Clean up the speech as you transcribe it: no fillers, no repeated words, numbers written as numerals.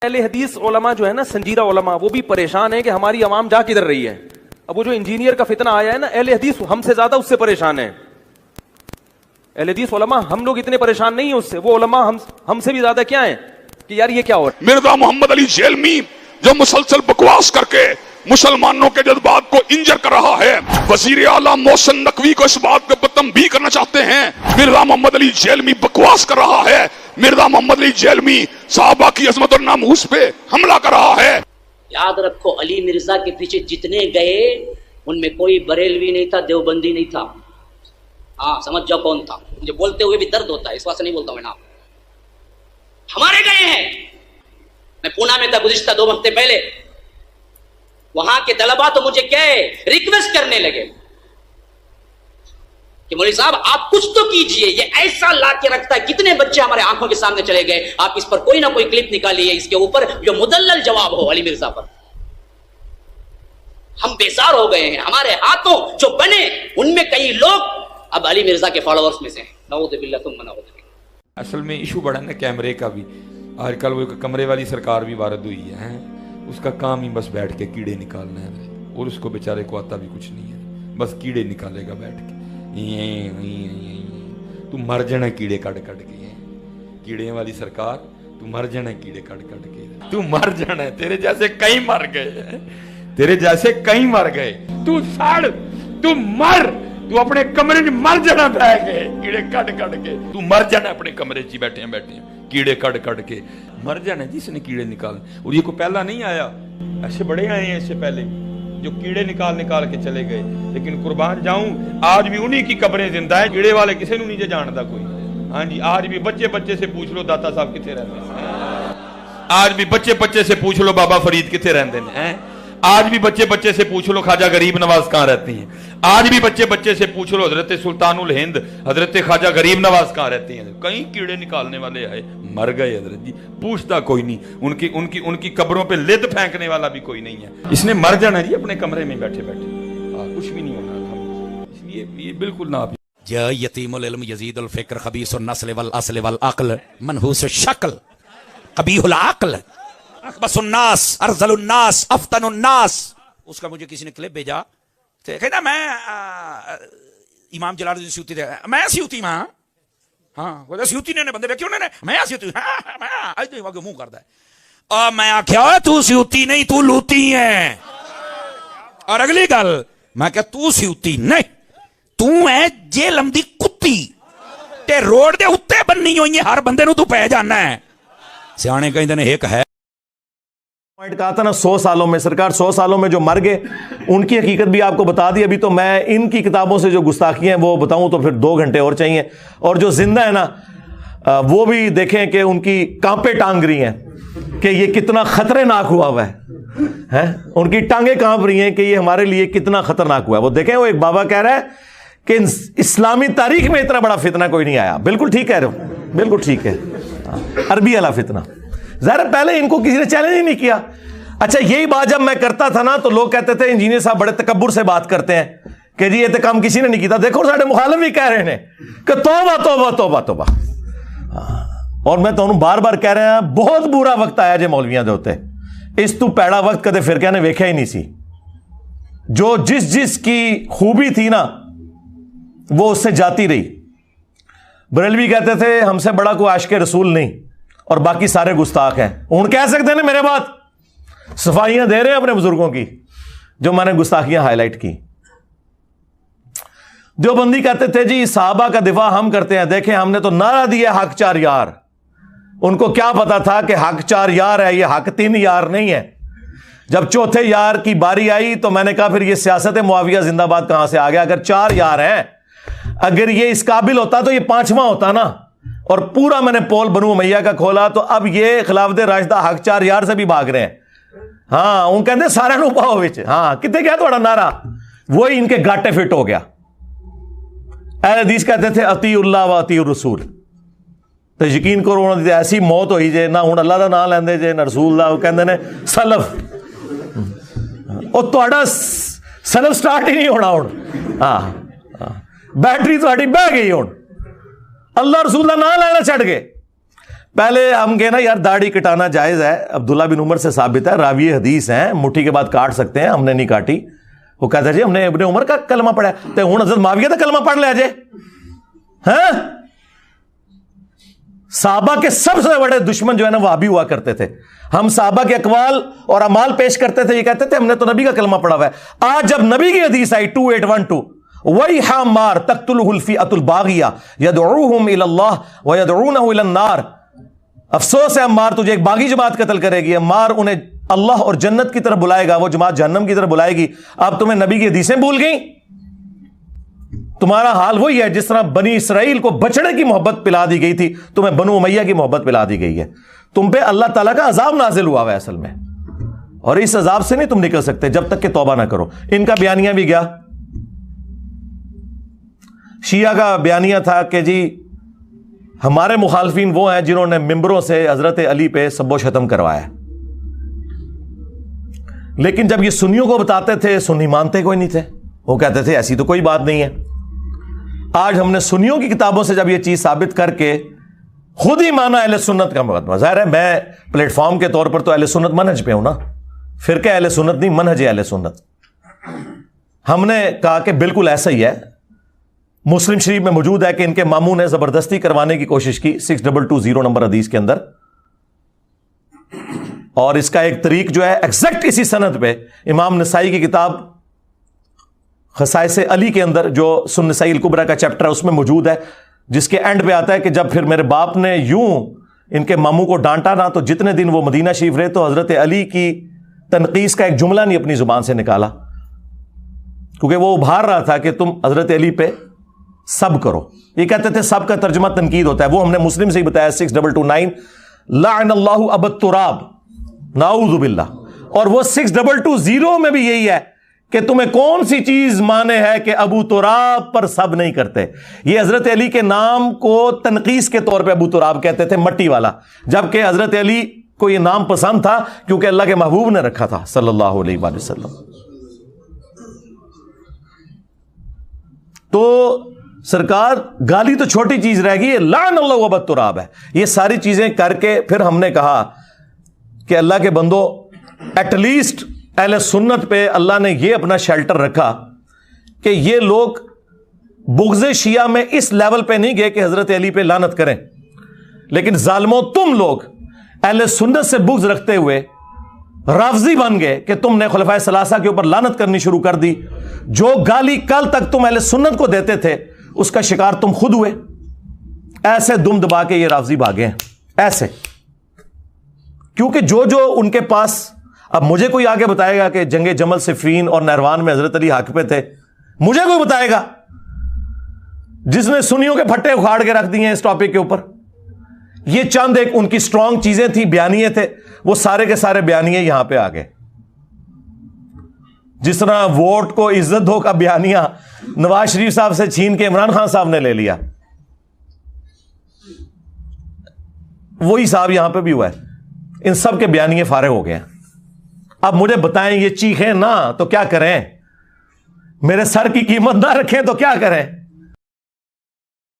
اہل حدیث علماء جو ہے نا, سنجیدہ علماء, وہ بھی پریشان ہیں کہ ہماری عوام جا کدھر رہی ہے. اب وہ جو انجینئر کا فتنہ آیا ہے نا, اہل حدیث ہم سے زیادہ اس سے پریشان ہیں. اہل حدیث علماء, ہم لوگ اتنے پریشان نہیں ہیں اس سے, وہ علماء ہم سے بھی زیادہ کیا ہیں کہ یار یہ کیا ہو رہا ہے. مرزا محمد علی جیلمی جو مسلسل بکواس کر کے مسلمانوں کے جذبات کو انجر کر رہا ہے, وزیر اعلیٰ محسن نقوی کو اس بات پہ تنبیہ کرنا چاہتے ہیں. مرزا محمد علی جیلمی بکواس کر رہا ہے, مرزا محمد علی جیلمی صحابہ کی عظمت اور ناموس پہ حملہ کر رہا ہے. یاد رکھو, علی مرزا کے پیچھے جتنے گئے ان میں کوئی بریلوی نہیں تھا, دیوبندی نہیں تھا. ہاں سمجھ جاؤ کون تھا. مجھے بولتے ہوئے بھی درد ہوتا ہے, اس واسطے نہیں بولتا ہوں میں. ہمارے گئے ہیں. میں پونا میں تھا گزشتہ 2 ہفتے پہلے. وہاں کے طلباء تو مجھے کہے ریکویسٹ کرنے لگے کہ مولوی صاحب آپ کچھ تو کیجئے, یہ ایسا لا کے رکھتا ہے. کتنے بچے ہمارے آنکھوں کے سامنے چلے گئے, آپ اس پر کوئی نہ کوئی کلپ نکالیے اس کے اوپر جو مدلل جواب ہو علی مرزا پر. ہم بیزار ہو گئے ہیں. ہمارے ہاتھوں جو بنے ان میں کئی لوگ اب علی مرزا کے فالوورز میں سے ہیں. نعوذ باللہ ثم نعوذ باللہ. اصل میں ایشو بڑا نا کیمرے کا بھی. آج کل وہ کمرے والی سرکار بھی وارد ہوئی ہے, اس کا کام ہی بس بیٹھ کے کیڑے نکالنا ہے, اور اس کو بیچارے کو آتا بھی کچھ نہیں ہے, بس کیڑے نکالے گا بیٹھ کے. تو مر جانا کیڑے کٹ کٹ کے. کیڑے والی سرکار, تو مر جانا کیڑے کٹ کٹ کے, تو مر جانا ہے. تیرے جیسے کئی مر گئے, تیرے جیسے کئی مر گئے. تو سڑ, تو مر, تو اپنے کمرے میں مر جانا بہ گئے کیڑے کٹ کٹ کے. تو مر جانا اپنے کمرے چ بیٹھے ہیں کیڑے کٹ کٹ کے مر جانا. جس نے کیڑے نکال, اور یہ کوئی پہلا نہیں آیا, ایسے بڑے آئے ہیں اس سے پہلے جو کیڑے نکال کے چلے گئے. لیکن قربان جاؤں, آج بھی انہی کی قبریں زندہ ہیں. کیڑے والے کسی نو نہیں جانتا کوئی. ہاں جی, آج بھی بچے سے پوچھ لو داتا صاحب کتنے رہتے ہیں. آج بھی بچے سے پوچھ لو بابا فرید کتنے رہتے ہیں. آج بھی بچے سے پوچھ لو خواجہ غریب نواز کہاں رہتی ہیں. آج بھی بچے سے پوچھ لو حضرت سلطان الہند حضرت خواجہ غریب نواز کہاں رہتی ہیں. کئی کیڑے نکالنے والے آئے, مر گئے حضرت جی. پوچھتا کوئی نہیں, ان کی قبروں پہ لد پھینکنے والا بھی کوئی نہیں ہے. اس نے مر جانا جی اپنے کمرے میں بیٹھے کچھ بھی نہیں ہونا. اس لیے یہ بالکل نہ. یا یتیم العلم یزید الفکر خبیث النسل والاصل والعقل منحوس الشکل قبیح العقل اخبث الناس ارذل الناس افتن الناس. اس کا مجھے کسی نے کلپ بھیجا, کہنا میں امام جلال الدین سیوطی دے, میں سیوطی ماں. ہاں وہ سیوطی نے بندے بیٹھے انہوں نے میں سیوطی, میں منہ کرتا ہے. اور میں آخیا تو سیوطی نہیں, تو لوتی ہے. اور اگلی گل میں کہ تو سیوطی نہیں, تو ہے جیلم دی کتی تے روڈ دے اتے بننی ہوئی ہے, ہر بندے نو تو پہ جانا ہے. سیانے کہیں دنے ایک ہے پوائنٹ کہا تھا نا 100 سالوں میں, سرکار 100 سالوں میں جو مر گئے ان کی حقیقت بھی آپ کو بتا دی. ابھی تو میں ان کی کتابوں سے جو گستاخی ہیں وہ بتاؤں تو پھر 2 گھنٹے اور چاہیے. اور جو زندہ ہے نا وہ بھی دیکھیں کہ ان کی کانپیں ٹانگ رہی ہیں کہ یہ کتنا خطرناک ہوا ہے. ان کی ٹانگیں کانپ رہی ہیں کہ یہ ہمارے لیے کتنا خطرناک ہوا ہے. وہ دیکھیں, وہ ایک بابا کہہ رہا ہے کہ اسلامی تاریخ میں اتنا بڑا فتنہ کوئی نہیں آیا. بالکل ٹھیک کہہ رہے ہو, بالکل ٹھیک ہے. عربی والا فتنہ ظاہر پہلے ان کو کسی نے چیلنج ہی نہیں کیا. اچھا یہی بات جب میں کرتا تھا نا تو لوگ کہتے تھے انجینئر صاحب بڑے تکبر سے بات کرتے ہیں کہ جی یہ تو کام کسی نے نہیں کیا. دیکھو ساڈے مخالف بھی کہہ رہے ہیں کہ توبہ توبہ توبہ توبہ. اور میں تو بار بار کہہ رہا ہوں بہت برا وقت آیا جے مولویاں دے ہوتے. اس تو پیڑا وقت کدے فرقے نے ویکھیا ہی نہیں سی. جو جس کی خوبی تھی نا وہ اس سے جاتی رہی. بریلوی کہتے تھے ہم سے بڑا کوئی عاشق رسول نہیں اور باقی سارے گستاخ ہیں. ہوں کہہ سکتے ہیں نا میرے بات, صفائیاں دے رہے ہیں اپنے بزرگوں کی جو میں نے گستاخیاں ہائی لائٹ کی. دیوبندی کہتے تھے جی صحابہ کا دفاع ہم کرتے ہیں. دیکھیں ہم نے تو نعرہ دیا حق 4 یار. ان کو کیا پتا تھا کہ حق 4 یار ہے, یہ حق 3 یار نہیں ہے. جب چوتھے یار کی باری آئی تو میں نے کہا پھر یہ سیاست معاویہ زندہ باد کہاں سے آ گیا. اگر 4 یار ہیں, اگر یہ اس قابل ہوتا تو یہ 5واں ہوتا نا. اور پورا میں نے پول بنو امیہ کا کھولا تو اب یہ خلافت راشدہ حق 4 یار سے بھی بھاگ رہے ہیں. ہاں ان کہتے سارے نو پاؤ بچ. ہاں کتنے کیا تھوڑا نعرہ, وہی ان کے گاٹے فٹ ہو گیا. اہل حدیث کہتے تھے اطیع اللہ و اطیع الرسول. تو یقین کرو انہوں نے ایسی موت ہوئی جے نہ ہوں اللہ کا نام لیندے جے نہ رسول اللہ. وہ کہتے ہیں سلف, اور تھوڑا سلف سٹارٹ ہی نہیں ہونا. ہوں بیٹری تھوڑی بہ گئی. ہوں اللہ رسول کا نام لینا چھڑ گئے. پہلے ہم کہنا یار داڑھی کٹانا جائز ہے، عبداللہ بن عمر سے ثابت ہے، راوی حدیث ہیں، مٹھی کے بعد کاٹ سکتے ہیں، ہم نے نہیں کاٹی. وہ کہتا ہے جی ہم نے ابن عمر کا کلمہ پڑھا ہے، تو ہوں حضرت معاویہ کا کلمہ پڑھ لے جے. ہاں صحابہ کے سب سے بڑے دشمن جو ہے نا وہابی ہوا کرتے تھے. ہم صحابہ کے اقوال اور اعمال پیش کرتے تھے، یہ کہتے تھے ہم نے تو نبی کا کلمہ پڑھا ہوا ہے. آج جب نبی کی حدیث آئی 2812 وَيْحَ مَارْ تَقْتُلُهُ الْفِئَةُ الْبَاغِيَةُ يَدْعُوهُمْ إِلَى اللَّهِ وَيَدْعُونَهُ إِلَى النَّارِ، افسوس ہے عمار، تجھے ایک باغی جماعت قتل کرے گی. عمار انہیں اللہ اور جنت کی طرف بلائے گا، وہ جماعت جہنم کی طرف بلائے گی. اب تمہیں نبی کی حدیثیں بھول گئیں؟ تمہارا حال وہی ہے جس طرح بنی اسرائیل کو بچڑے کی محبت پلا دی گئی تھی، تمہیں بنو امیہ کی محبت پلا دی گئی ہے. تم پہ اللہ تعالیٰ کا عذاب نازل ہوا ہے اصل میں، اور اس عذاب سے نہیں تم نکل سکتے جب تک کہ توبہ نہ کرو. ان کا بیانیہ بھی گیا. شیعہ کا بیانیہ تھا کہ جی ہمارے مخالفین وہ ہیں جنہوں نے ممبروں سے حضرت علی پہ سب و شتم کروایا. لیکن جب یہ سنیوں کو بتاتے تھے، سنی مانتے کوئی نہیں تھے، وہ کہتے تھے ایسی تو کوئی بات نہیں ہے. آج ہم نے سنیوں کی کتابوں سے جب یہ چیز ثابت کر کے خود ہی مانا اہل سنت کا مقدمہ. ظاہر ہے میں پلیٹ فارم کے طور پر تو اہل سنت منہج پہ ہوں نا، فرقہ اہل سنت نہیں، منہج اہل سنت. ہم نے کہا کہ بالکل ایسا ہی ہے. مسلم شریف میں موجود ہے کہ ان کے ماموں نے زبردستی کروانے کی کوشش کی 6220 نمبر حدیث کے اندر، اور اس کا ایک طریق جو ہے ایگزیکٹ اسی سند پہ امام نسائی کی کتاب خصائص علی کے اندر جو سنن نسائی الکبریٰ کا چیپٹر ہے اس میں موجود ہے، جس کے اینڈ پہ آتا ہے کہ جب پھر میرے باپ نے یوں ان کے ماموں کو ڈانٹا نا، تو جتنے دن وہ مدینہ شریف رہے تو حضرت علی کی تنقیص کا ایک جملہ نہیں اپنی زبان سے نکالا، کیونکہ وہ ابھار رہا تھا کہ تم حضرت علی پہ سب کرو. یہ کہتے تھے سب کا ترجمہ تنقید ہوتا ہے. وہ ہم نے مسلم سے ہی بتایا 6229 لعن اللہ ابا التراب، نعوذ باللہ. اور وہ 6220 میں بھی یہی ہے کہ تمہیں کون سی چیز مانے ہے کہ ابو تراب پر سب نہیں کرتے. یہ حضرت علی کے نام کو تنقیص کے طور پہ ابو تراب کہتے تھے، مٹی والا، جبکہ حضرت علی کو یہ نام پسند تھا کیونکہ اللہ کے محبوب نے رکھا تھا صلی اللہ علیہ وآلہ وسلم. تو سرکار گالی تو چھوٹی چیز رہ گئی، لعن اللہ ابا التراب ہے. یہ ساری چیزیں کر کے پھر ہم نے کہا کہ اللہ کے بندو ایٹ لیسٹ اہل سنت پہ اللہ نے یہ اپنا شیلٹر رکھا کہ یہ لوگ بغض شیعہ میں اس لیول پہ نہیں گئے کہ حضرت علی پہ لعنت کریں، لیکن ظالموں تم لوگ اہل سنت سے بغض رکھتے ہوئے رافضی بن گئے کہ تم نے خلفائے ثلاثہ کے اوپر لعنت کرنی شروع کر دی. جو گالی کل تک تم اہل سنت کو دیتے تھے اس کا شکار تم خود ہوئے. ایسے دم دبا کے یہ رافضی بھاگے ہیں ایسے، کیونکہ جو ان کے پاس، اب مجھے کوئی آگے بتائے گا کہ جنگ جمل صفین اور نہروان میں حضرت علی حق پہ تھے؟ مجھے کوئی بتائے گا جس نے سنیوں کے پھٹے اکھاڑ کے رکھ دیے ہیں اس ٹاپک کے اوپر؟ یہ چند ایک ان کی سٹرونگ چیزیں تھیں، بیانیے تھے، وہ سارے کے سارے بیانیے یہاں پہ آ گئے. جس طرح ووٹ کو عزت دو کا بیانیہ نواز شریف صاحب سے چھین کے عمران خان صاحب نے لے لیا، وہی صاحب یہاں پہ بھی ہوا ہے. ان سب کے بیانیے فارغ ہو گئے ہیں. اب مجھے بتائیں یہ چیخیں نا تو کیا کریں؟ میرے سر کی قیمت نہ رکھیں تو کیا کریں؟